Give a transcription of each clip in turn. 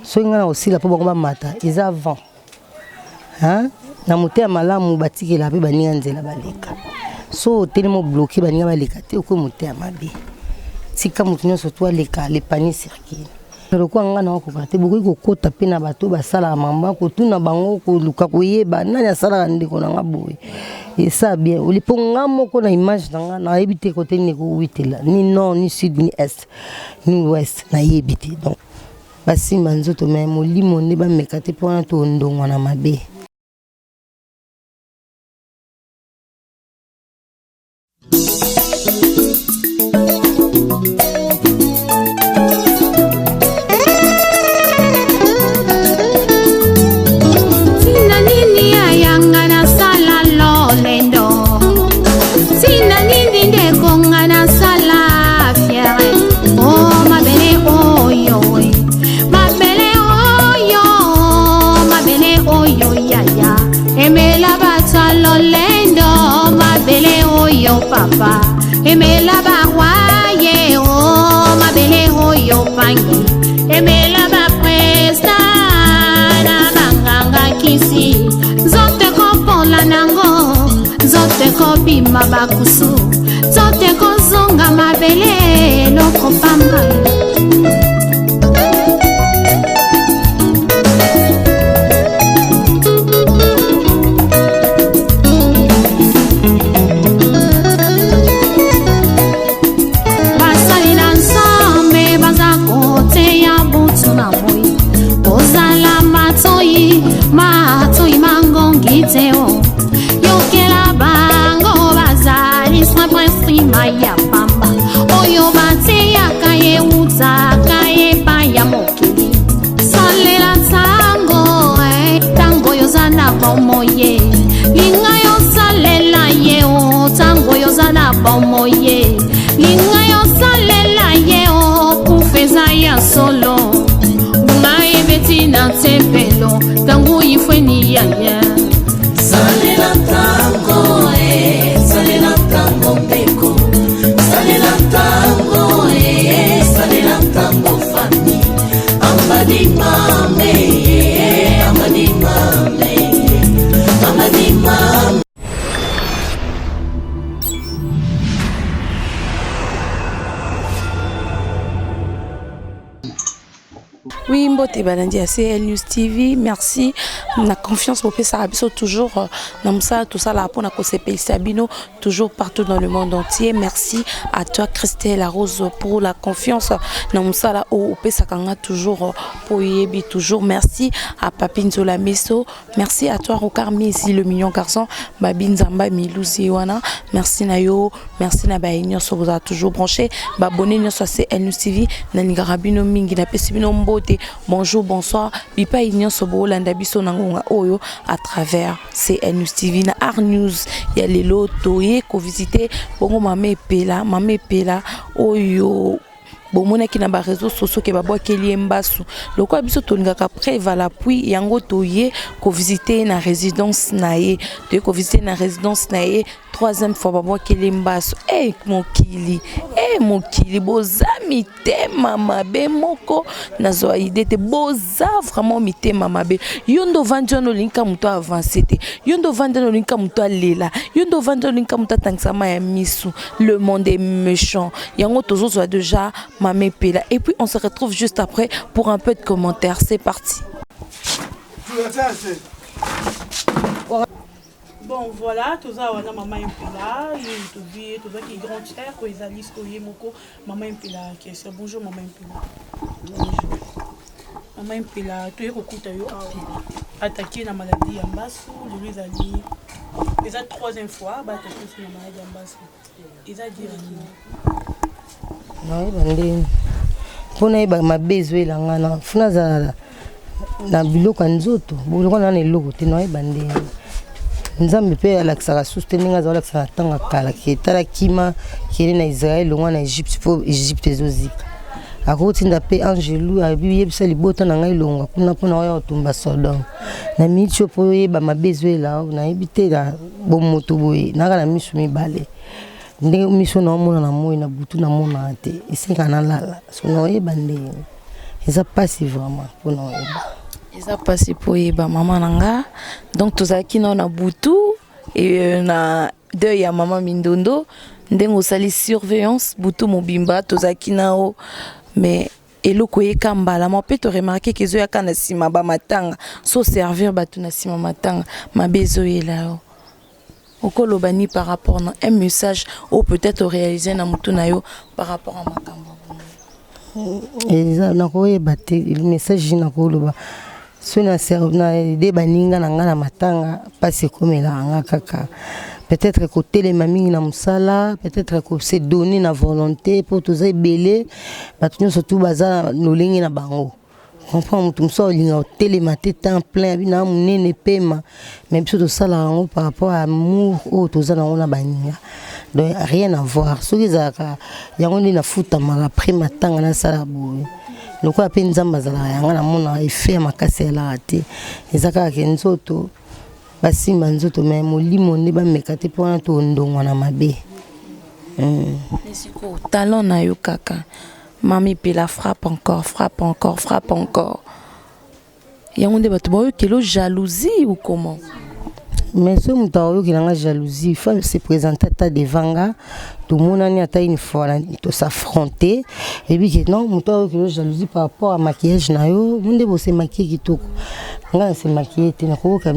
so nga na aussi la po bango ba mata eza avant hein na moté ya malamu batikela pe baninga nzela baleka so telemo bloqué baninga baleka te ko moté ya mabe tika mutu nyonso to aleka le panier circuit loko nga na ko kate bokoki kokota pe na bato basala mamba ko tuna bango ko luka koyeba nani asala ndeko na nga boye et ça bien olipo nga moko na image na nga na yebite côté ni ko witela ni nord ni sud ni est ni ouest na yebite donc basi manzoto me molimo ne ba mekate pona to ndongwa na mabe. Papa, aimez la baroye, oh ma belle, oh yo pangi, aimez la bapresta, na banganga kisi, zote ko la nango, zote ko bima bakusu, zote ko zonga ma belle, loko pamba. Yokela bango bazali sa prima ya pamba oyo bate ya kaye uza kaye pa ya mokili salela tango tango yozana bomoye linga yo salela ye o tango yozana bomoye linga yo salela ye o kufeza ya solo bunga ebeti na tempelo tango ifweni ya ya Salela tango beko, salela tango fami, amadi mame, amadi mame, amadi mame. Oui, Mbote Balandi à CL News TV, merci. La confiance au PSABISO toujours Namsa, tout ça là pour na Sabino, toujours partout dans le monde entier. Merci à toi Christelle Rose pour la confiance. Namsa là au PSAKanga toujours pour Yebi toujours. Merci à Papine Zola Meso. Merci à toi Rokar Misi le mignon garçon. Babin Zamba Milouzi Wana. Merci Nayo. Merci Nabaïnyo so vous a toujours branché. Babonné nyo so CL News TV. Nanigarabino Mingi na Pesibino Mbote. Bonjour, bonsoir. Bipa Ignan Sobo, Landabiso Nangonga Oyo à travers CL News TV na Art News. Il y a les lotos ko visiter. Bongo Mamé Pela, Oyo. Bon mona ki na ba réseaux sociaux ke ba boa keli embasu loko biso toningaka préva la puis yango toye ko visiter na résidence nae de ko visiter na résidence nae troisième fois ba boa keli embasu mokili boza mitema mabe moko nazo idée te boza vraiment mitema mabe yondo vanjono linka muto avancer te yondo vanjono linka muto lela yondo vanjono linka muto tangsama ya misu le monde est méchant yango tozo soit déjà Mamé Pela. Et puis on se retrouve juste après pour un peu de commentaires. C'est parti. Bon voilà, tout ça on a maman Pela, tout ça qui est grand cher, quoi ils allaient se moko maman Pela qui est bonjour maman Pela. Bonjour. Maman Pela, tu es recoute attaqué la maladie en basse, les alliés. C'est la troisième fois, bah attaqué sur la maladie en basse. Ils a dit non bande pona ba mabezo elanga na funa za na biloko nzoto biloko na eloko te no bande nzambe pe alaksaka soutenir za alaksaka tanga kala ki tala kima ki na Israël ngwa na Egypte po Egypte ezozika akoti ndape Angelou abi yebisa libota na ngai longa kuna pona oya otumba Sodom na micho po yeba mabezo ela na yebite la bomoto boye na kana misu mibale ndenge miso na mona na moyi na butu na mona te isinga na lala so no yeba ndenge eza pasi vraiment mpona oyeba eza pasi po oyeba mama na nga. Donc tozalaki nao na butu na deuil ya mama Mindondo ndenge osali surveillance butu mobimba tozalaki nao mais eloko yeka mbala mo pe to remarquer que ezoyaka na nsima bamatanga so servir bato na nsima matanga mabe ezoyela yo okoloba ni par rapport na un message ou peut-être réaliser na mutu na yo par rapport à makambo eza nakoyeba te message nakoloba so na de baninga na nga na matanga mpasi ekomelaka nga kaka peut-être kotelema mingi na mosala peut-être se donner na volonté mpo toza ebele bato nyonso tu baza na lolenge na bango comprend moto mosusu olinga otelema te temps plein abina monene pema mais biso tosalaka yango par rapport à amour oyo toza nango na baninga donc rien à voir soki ezalaka yango nde nafutamaka après matanga nasala boye lokola mpe nzambe azalaka yango namona efe ya makasi yalaka te eza kaka ke nzoto basimba nzoto me molimo nde bameka te mpo wana tondongwa na mabe esiko talent na yo kaka mami pela frappe encore yango nde bato baoyokela jalousie ou comment mais so moto aoyokela nga jalousie il faut se présenter ata devant nga tomonani ata une fois tosaffronter ebi ke non moto aoyokela jalousie par rapport à maquillage na yo nde bose maquille kitoko nga se maquiller te nakoyoka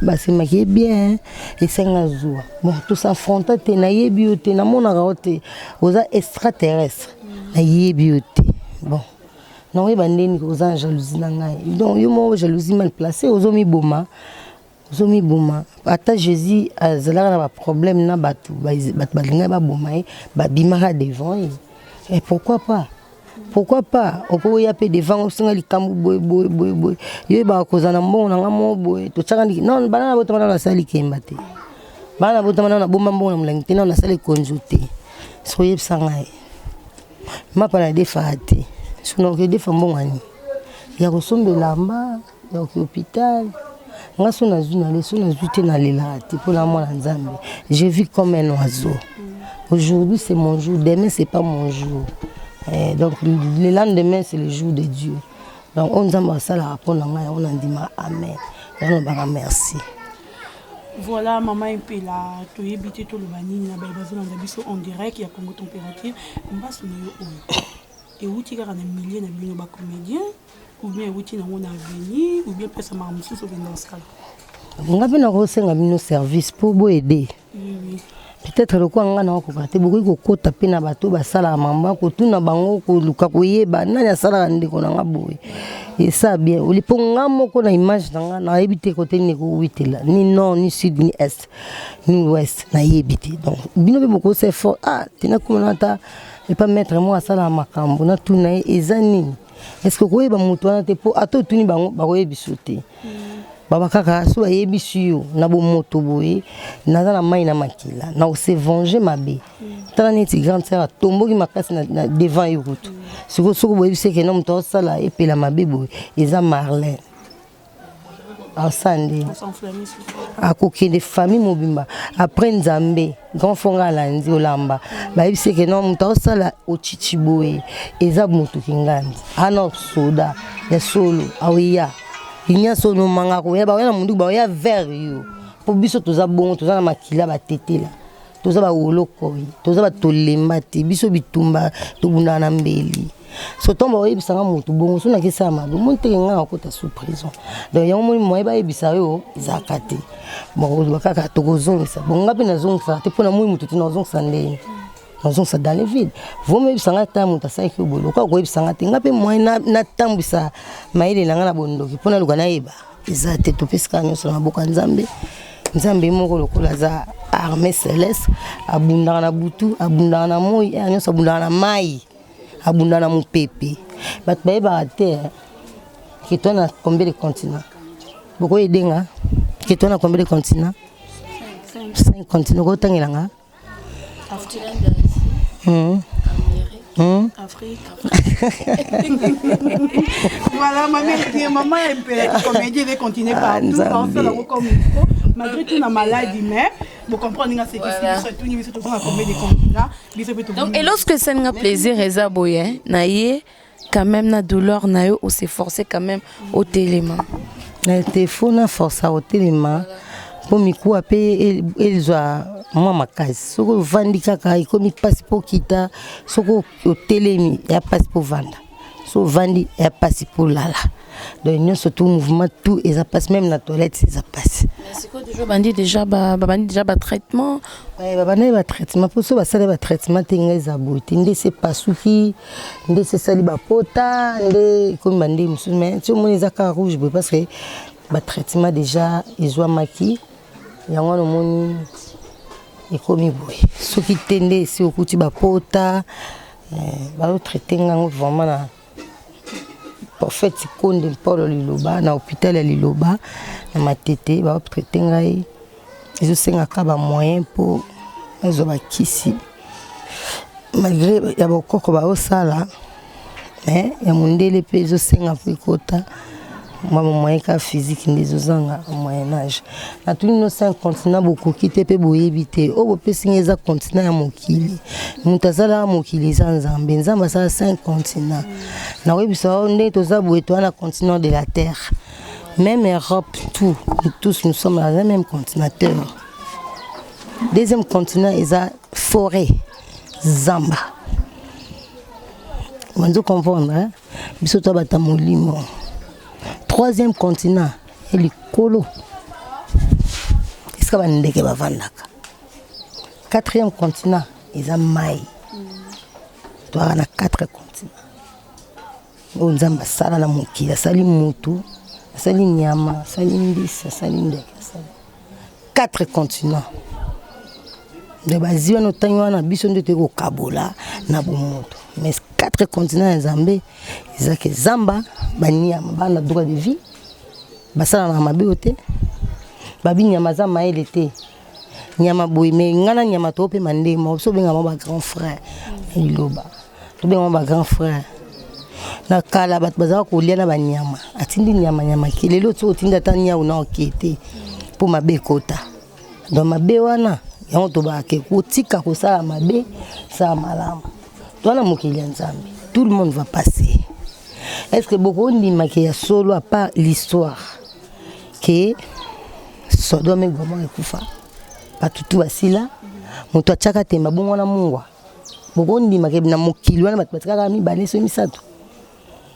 base maquiller bien esenga zuwa bon tosaffronter te nayebi yo te namonaka yo te oza extraterrestre nayebi yo te bon nakoyeba ndeni oza na jalousie na ngai donc yo moko jalousie mal placé ozomiboma ata Jésus azalaka na baproblème na bato balingai baboma ye babimaka devant ye et pourquoi pas okoya mpe devant osenga likambo boye yo yebaka kozala na mbongo na nga mo boye totiaka non bana na botama nao nasala likemba te bana na botama nao nabomba mbongo na molangi te nao nasala ekonzo te soko oyebisa ngai mapa na defaka te soko nakoki defa mbongo ani ya kosombela mba ya koki hôpital nga so nazwi na leso nazwi te nalelaka te mpona mwana nzambe je vis comme un oiseau aujourd'hui c'est mon jour demain c'est pas mon jour donc le lendemain c'est le jour de Dieu donc on nzambe asalaka mpona ngai yango nandima amen yango nabaka merci. Voilà, maman Impela, tu es habité tout le banini, na bazolanda biso en direct ya Congo Température, mbaso na yo oyo. Et où tu as un millier na bino ba comédien ou bien où tu na on avenir ou bien pesa ma mususu dans ce cas. Nga pe na ko senga bino service pour bo aider. Peut-être le quoi nga na ko kate beaucoup ko kota pe na bato basala mamba ko tuna bango ko luka ko yeba nani asala ndeko na nga boye. Et ça bien, o lipo nga moko na image nga na yebite côté ni ko witela ni nord ni sud ni est ni ouest na yebite. Donc bino be beaucoup c'est fort tina ko na ta et pas mettre moi asala makambo na tuna ezani. Est-ce que ko yeba mutu na te po ato tuni bango ba ko yebisote. Baba kaka so ayebisu yo na bo moto boye naza na mai na makila na se venger mabe tala neti grande sœur tomboki makasi na devant yokutu soko boye bise ke no mto sala epela mabe boye eza Marlène asande akoki de famille mobimba après nzambe grand fonga landi olamba ba bise ke no mto sala ochichi boye eza moto kingandi ana soda ya solo awiya inya sono manga ko ya ba na mundu ba ya vers yo po biso toza bongo toza na makila ba tetela toza ba woloko toza ba tolemba te biso bitumba tobunda na mbeli so tomba oyi bisanga mutu bongo so na kisa mabe monte nga ko ta sous prison donc yango mo ba ebisa yo zakate bon bakaka tokozongisa bonga pe na zongisa te pona mo mutu tina zongisa ndeni ça dans les villes. Vous me savez que vous avez dit que vous avez dit que vous avez dit que vous avez dit que vous avez Nzambe moko lokola za armée céleste abunda na butu abunda na moi nyonso abunda na mai abunda na mupepe bat ba te que toi na combien de continents boko edenga que toi na combien de continents 5 continents ko tangela Afrique. Voilà, maman Impela, comédien veut continuer partout, comme il faut. Malgré tout, on a maladie, mais vous comprenez ce qui se passe, tout combien de continents. Donc, et lorsque c'est un plaisir, Eza Boye, naïe, quand même na douleur na yo, on s'est forcé quand même au téléma. Na été faux na force au téléma. Pour miku apé ils ont moi ma case. Soko vandi kaka ikomi passe pour kita. Soko au télémi ya passe pour vendre. So vandi ya passe pour lala. Donc nous surtout mouvement tout et ça passe même la toilette ça passe. C'est quoi déjà bandi déjà ba traitement. Bandi ba traitement pour ça ça ba traitement tinga za beauté ndé c'est pas souki ndé c'est sali ba pota ndé comme bandi musu mais tu mon zaka rouge parce que ba traitement déjà ils ont maquillé yango no moni ekomi boy soki tende si okuti ba pota ba traiter ngango vraiment na pour fait konde mpolo liloba na hôpital ya liloba na matete ba traiter ngai ils senga ka ba moyen pour ezo ba kisi malgré ya ba koko ba osala ya mundele pe ezo senga pour kota moi moyen ka physique ndezo zanga moyen âge na tous nos 5 continents beaucoup quitté pe boyebité o bo pesingeza continent ya mokili mutazala mokili za nzambe nzamba sa 5 continents na webisa onde toza boeto na continent de la terre même Europe tout tous nous sommes dans le même continenteur deuxième continent eza forêt zamba on doit comprendre hein biso to bata molimo. Troisième continent, c'est le colo. Est-ce que vous avez vandaka? Quatrième continent, c'est le maï. Tu as 4 continents. Nous avons sala na mokila, sali mutu, sali nyama, sali ndisa, sali ndeke. 4 continents. De basi wana tanyo na biso ndete ko kabola na bomoto. Mais 4 continents Zambé, ils que Zamba, banyama bana droit de vie. Basala na mabeote. Babi nyama za maelete. Nyama boy mais ngana nyama tope mande mo so benga mo ba grand frère. Iloba. To benga mo ba grand frère. Na kala bat bazaka ko lia na banyama. Atindi nyama kilelo to tinda tanya una okete. Pour mabekota. Dans mabe wana yango to ba ke ko tika ko sala mabe sa malama. Toi, tout le monde va passer. Est-ce que beaucoup de gens solo à part l'histoire que Sodome et Gomorrhe et Kufa pas tout assis là mon toi chaka te mabongo na mungwa beaucoup de gens na mokili wana bataka mi baleso misato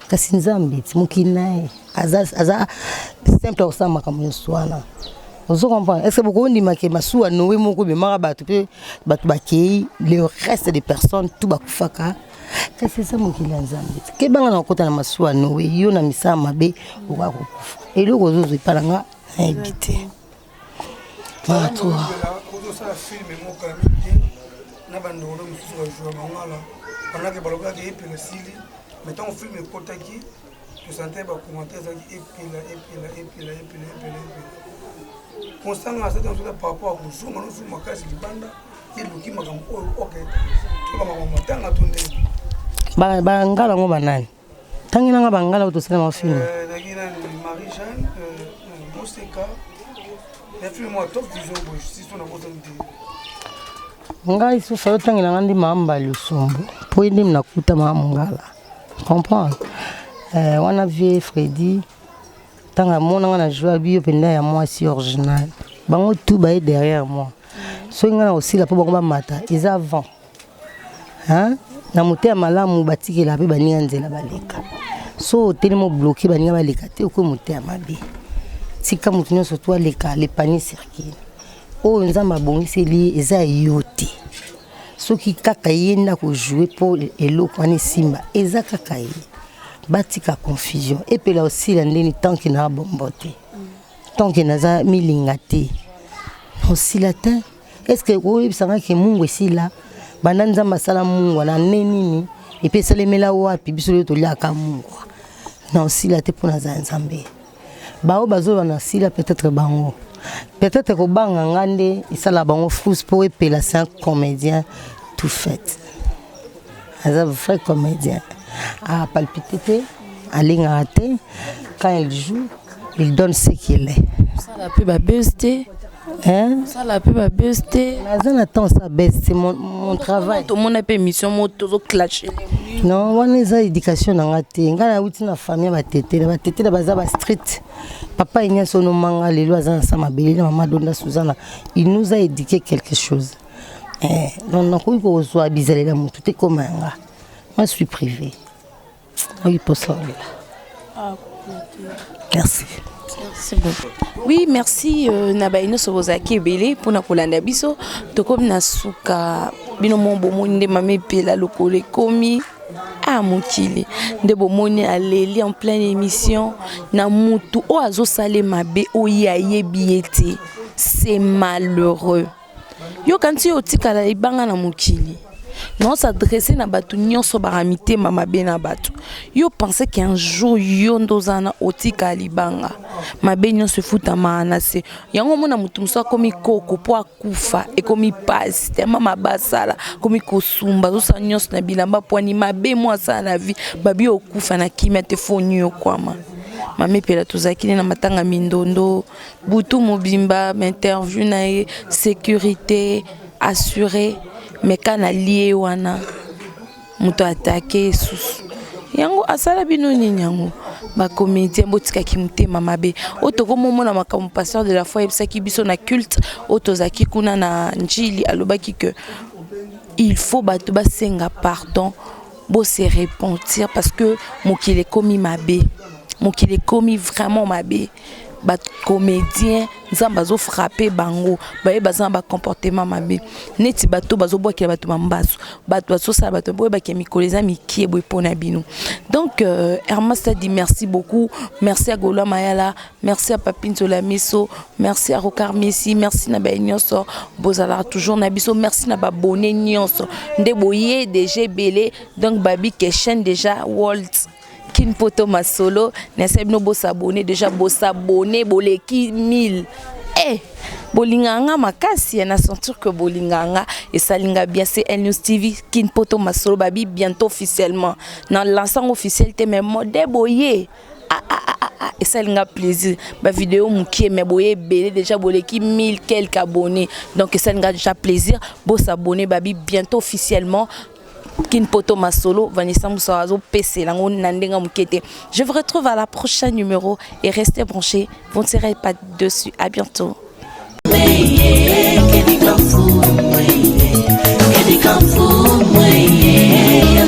kasi nzambe mokili nae aza simple osama kama yoswana. Vous comprenez? Est-ce que beaucoup de gens qui sont à Noé, le reste des personnes, tout va faire. C'est ça mon qui l'a zambé. Que ben on a côté na masua Noé, yo na misa mabe oka kufa. Et le gozo c'est pas là invité. Voilà toi. Ozo ça film mo ka na bando no musu wa jouer mangala. Pendant que baloka ki epele sili, mettons film kotaki, tu sentais ba commentaire ça qui epela. Constant à cette par rapport à Kouzou, nous sommes à Kasi Libanda, et nous qui m'avons ok, tout le monde m'a tant attendu. Bangala ngo banani. Tangi nanga bangala utosela mafilm. Marie-Jeanne, Moseka, les films moi top vision si on a besoin de. Ngai so fa tangi nanga ndi mamba lusombo. Po ndi mnakuta mangala. Comprendre? Wana vie Freddy tanga mona na joie bio penda ya moi si original bango tout baé derrière moi so ngana aussi la po bango ba mata ils avant hein na moté malamu batiki la pe baninga nzela baleka so tellement bloqué baninga baleka te ko moté amabe tika mutunyo so toi leka les paniers circuit o nzamba bongisi li eza yote so ki kaka yenda ko jouer pour eloko ani simba eza kaka yi batika confusion et puis là aussi la ndeni tant qu'il n'a bomboté tant qu'il n'a milingate aussi la terre est-ce que oui ça va que mungu ici là bananza masala mungu na neni et puis ça les mela wapi biso to lia ka mungu na aussi la te pour na nzambe bao bazo na sila peut-être bango peut-être ko banga ngande isala bango fous pour et puis là c'est un comédien tout fait un vrai comédien à palpiter, à l'ingrater. Quand il joue, il donne ce qu'il est. Ça la pub à buster. Hein? Ça la pub à buster. Mais attends, ça baisse, c'est mon travail. Tout le monde a permission, mon tout clash. Non, wana eza éducation na nga te. Nga na uti na famille batetela baza ba street. Papa Ignace Onomanga lelo aza na sama belé na maman Donda Suzana. Il nous a éduqué quelque chose. Donc nakoki kozwa bizalela mutu te koma nga. Moi je suis privé. Oui pour ça. Merci. Merci beaucoup. Oui, merci Nabaino Sobozaki Belé pour na kolanda biso. To comme na suka bino mombo monde mame pela lokole komi a mokili nde bomoni aleli en pleine émission na mutu o azo sale mabe o yaye biete. C'est malheureux. Yo kanti otikala ibanga na mokili. Non s'adresser na batu nyonso baramite mama bena batu. Yo pensez qu'un jour yo ndozana otika libanga. Mabe nyonso futa maana se. Yango mona mutu muso komi koko po akufa e komi passe tema mabasala komi kosumba zo sa nyonso na bilamba po ni mabe moi sa na vie babi okufa na kimia te foni yo kwama. Mame pela tozaki na matanga mindondo butu mobimba interview na sécurité assurée. Mais quand a lié wana muto attaqué sous yango asala bino nini yango ba comédien botika ki mutema mabe otoko momona makambo pasteur de la foi ebisaki biso na culte otozaki kuna na njili alobaki que il faut bato basenga pardon bo se repentir parce que mokile komi mabe mokile komi vraiment mabe ba comédien nzamba zo frapper bango ba bazan ba comportement mabe neti bato bazo boa ki bato mambaso bato baso sa bato boye ba kemi koleza mikie boye pona bino. Donc Hermas a dit merci beaucoup, merci à Gola Mayala, merci à Papine Solamiso, merci à Rokar Messi, merci na ba nyonso bozala toujours na biso, merci na ba bonné nyonso nde boye DG Belé. Donc babi ke chaîne déjà World Kin Poto Masolo, n'essaie de nous s'abonner déjà, s'abonner, boleki 1000. Bolinganga makasi, na sentir que bolinganga et salinga bien c'est El News TV Kin Poto Masolo babi bientôt officiellement. Dans l'ensemble officiel te même mode boye. Et ça linga plaisir. Ba vidéo mukie mais boye belé déjà boleki 1000 quelques abonnés. Donc ça linga déjà plaisir, bo s'abonner babi bientôt officiellement. Kin Poto Masolo, Vanessa Moussawazo, PC, Lango Nandenga Mukete. Je vous retrouve à la prochaine numéro et restez branchés. Vous ne serez pas dessus. À bientôt. Kedi kamfu mwenye